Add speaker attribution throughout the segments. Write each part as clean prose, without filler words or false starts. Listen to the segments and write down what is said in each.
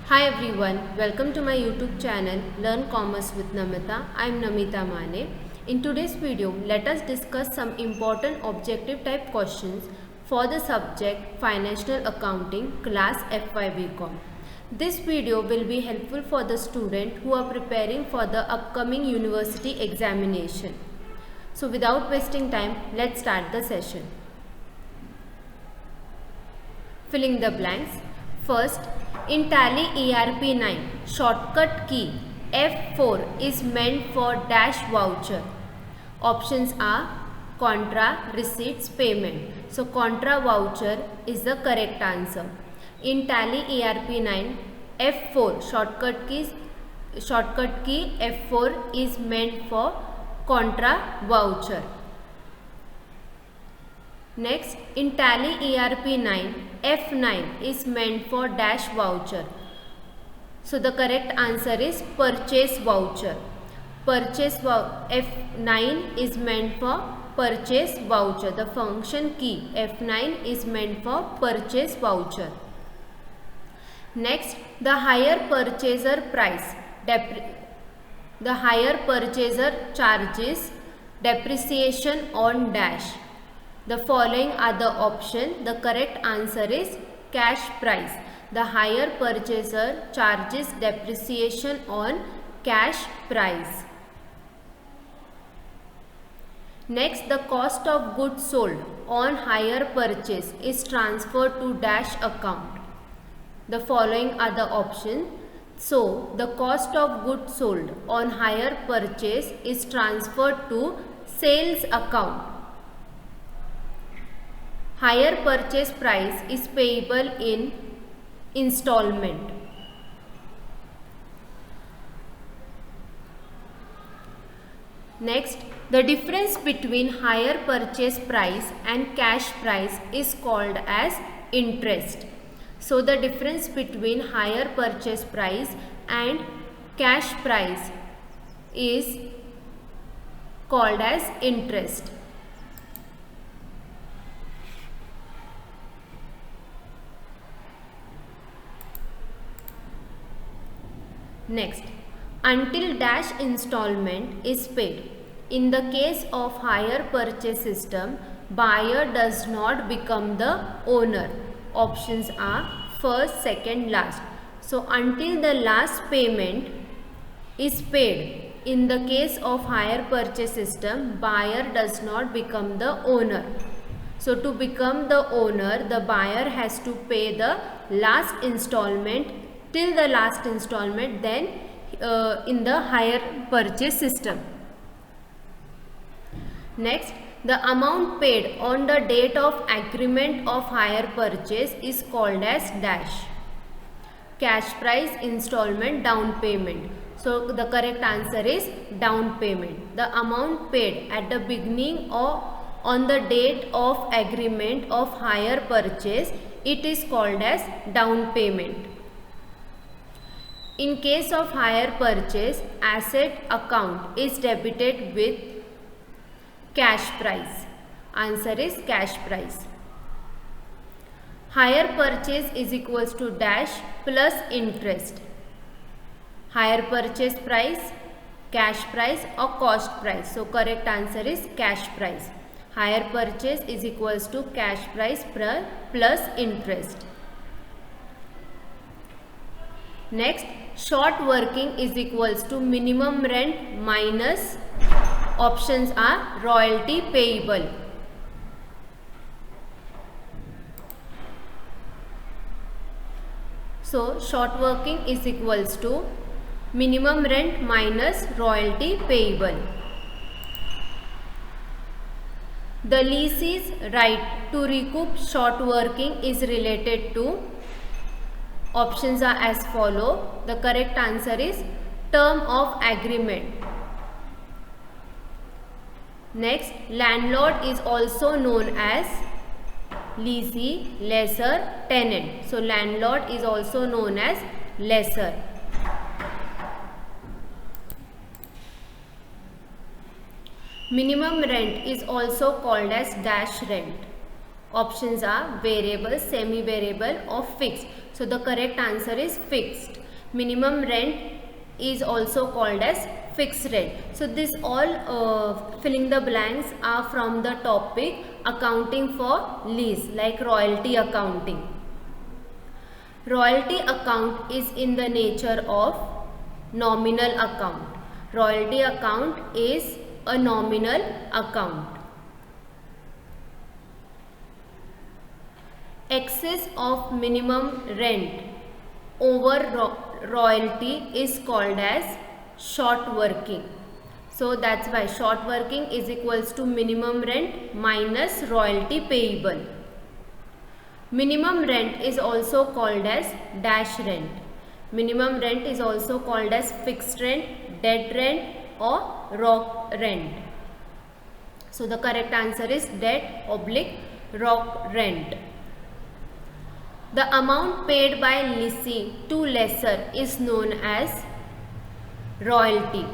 Speaker 1: Hi everyone, welcome to my YouTube channel Learn Commerce with Namita. I am Namita Mane. In today's video, let us discuss some important objective type questions for the subject Financial Accounting class FY BCom. This video will be helpful for the student who are preparing for the upcoming university examination. So without wasting time, let's start the session. Filling the blanks. First, in Tally ERP9, shortcut key F4 is meant for dash voucher. Options are contra, receipts, payment. So contra voucher is the correct answer. In Tally ERP9, F4 shortcut key F4 is meant for contra voucher. Next, in Tally ERP9, F9 is meant for dash voucher. So the correct answer is purchase voucher. F9 is meant for purchase voucher. The function key F9 is meant for purchase voucher. Next, the higher purchaser price. The higher purchaser charges depreciation on dash. The following are the options. The correct answer is cash price. The higher purchaser charges depreciation on cash price. Next, the cost of goods sold on higher purchase is transferred to dash account. The following are the options. So, the cost of goods sold on higher purchase is transferred to sales account. Higher purchase price is payable in installment. Next, the difference between higher purchase price and cash price is called as interest. So, the difference between higher purchase price and cash price is called as interest. Next, until dash installment is paid. In the case of hire purchase system, buyer does not become the owner. Options are first, second, last. So, until the last payment is paid. In the case of hire purchase system, buyer does not become the owner. So, to become the owner, the buyer has to pay the last installment till the last installment, then in the hire purchase system. Next, the amount paid on the date of agreement of hire purchase is called as dash. Cash price, installment, down payment. So, the correct answer is down payment. The amount paid at the beginning or on the date of agreement of hire purchase, it is called as down payment. In case of hire purchase, asset account is debited with cash price. Answer is cash price. Hire purchase is equals to dash plus interest. Hire purchase price, cash price or cost price. So, correct answer is cash price. Hire purchase is equals to cash price plus interest. Next, short working is equals to minimum rent minus, options are royalty payable. So, short working is equals to minimum rent minus royalty payable. The leasee's right to recoup short working is related to, options are as follow. The correct answer is term of agreement. Next, landlord is also known as leasee, lessor, tenant. So, landlord is also known as lessor. Minimum rent is also called as dash rent. Options are variable, semi-variable or fixed. So the correct answer is fixed. Minimum rent is also called as fixed rent. So this all filling the blanks are from the topic accounting for lease, like royalty accounting. Royalty account is in the nature of nominal account. Royalty account is a nominal account. Excess of minimum rent over royalty is called as short working. So that's why short working is equals to minimum rent minus royalty payable. Minimum rent is also called as dash rent. Minimum rent is also called as fixed rent, dead rent or rock rent. So the correct answer is dead/rock rent. The amount paid by lessee to lessor is known as royalty.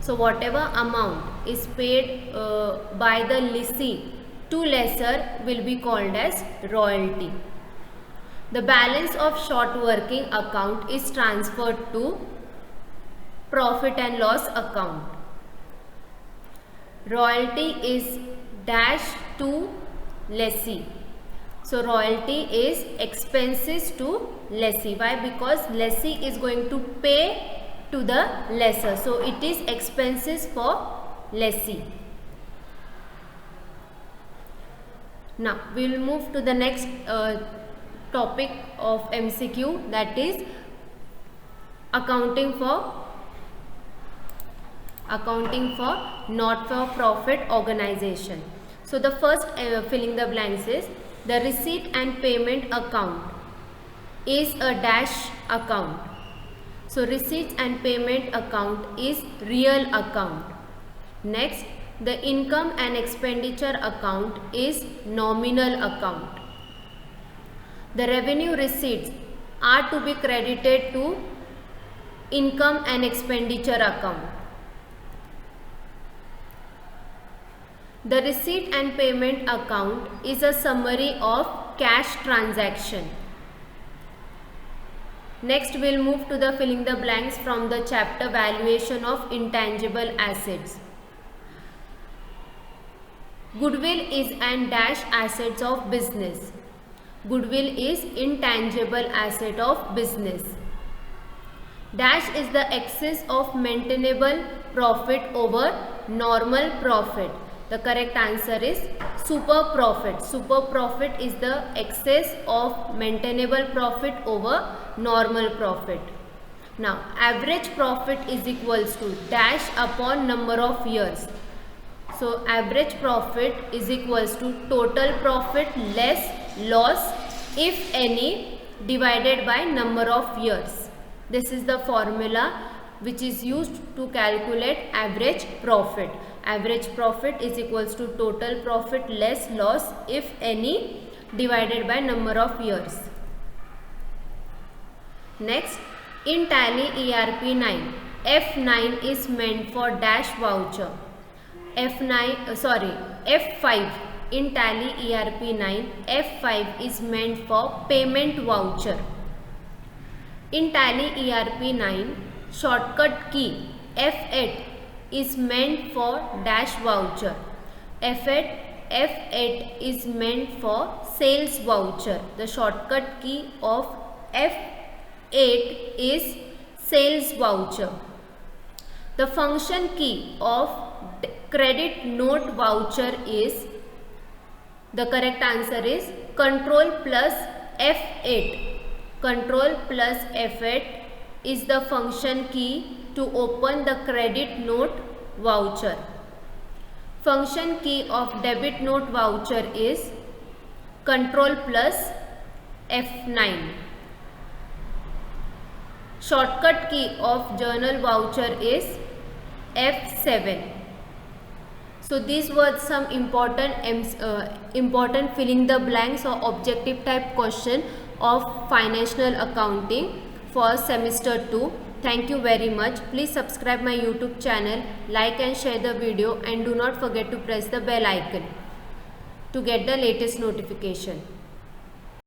Speaker 1: So whatever amount is paid by the lessee to lessor will be called as royalty. The balance of short working account is transferred to profit and loss account. Royalty is dash to lessee. So royalty is expenses to lessee. Why? Because lessee is going to pay to the lessor. So it is expenses for lessee. Now we will move to the next topic of MCQ, that is accounting for not-for-profit organization. So the first filling the blanks is the receipt and payment account is a dash account. So receipts and payment account is real account. Next, the income and expenditure account is nominal account. The revenue receipts are to be credited to income and expenditure account. The receipt and payment account is a summary of cash transaction. Next, we'll move to the filling the blanks from the chapter valuation of intangible assets. Goodwill is an dash assets of business. Goodwill is intangible asset of business. Dash is the excess of maintainable profit over normal profit. The correct answer is super profit. Super profit is the excess of maintainable profit over normal profit. Now, average profit is equals to dash upon number of years. So, average profit is equals to total profit less loss, if any, divided by number of years. This is the formula which is used to calculate average profit. Average profit is equals to total profit less loss, if any, divided by number of years. Next, in Tally ERP 9, F9 is meant for dash voucher. F5 in Tally ERP 9, F5 is meant for payment voucher. In Tally ERP 9, shortcut key F8 is meant for dash voucher. F8 is meant for sales voucher. The shortcut key of F8 is sales voucher. The function key of credit note voucher is, the correct answer is Control plus F8. Control plus F8 is the function key to open the credit note voucher. Function key of debit note voucher is Control plus F9. Shortcut key of journal voucher is F7. So these were some important filling the blanks or objective type question of financial accounting for semester 2. Thank you very much. Please subscribe my YouTube channel, like and share the video, and do not forget to press the bell icon to get the latest notification.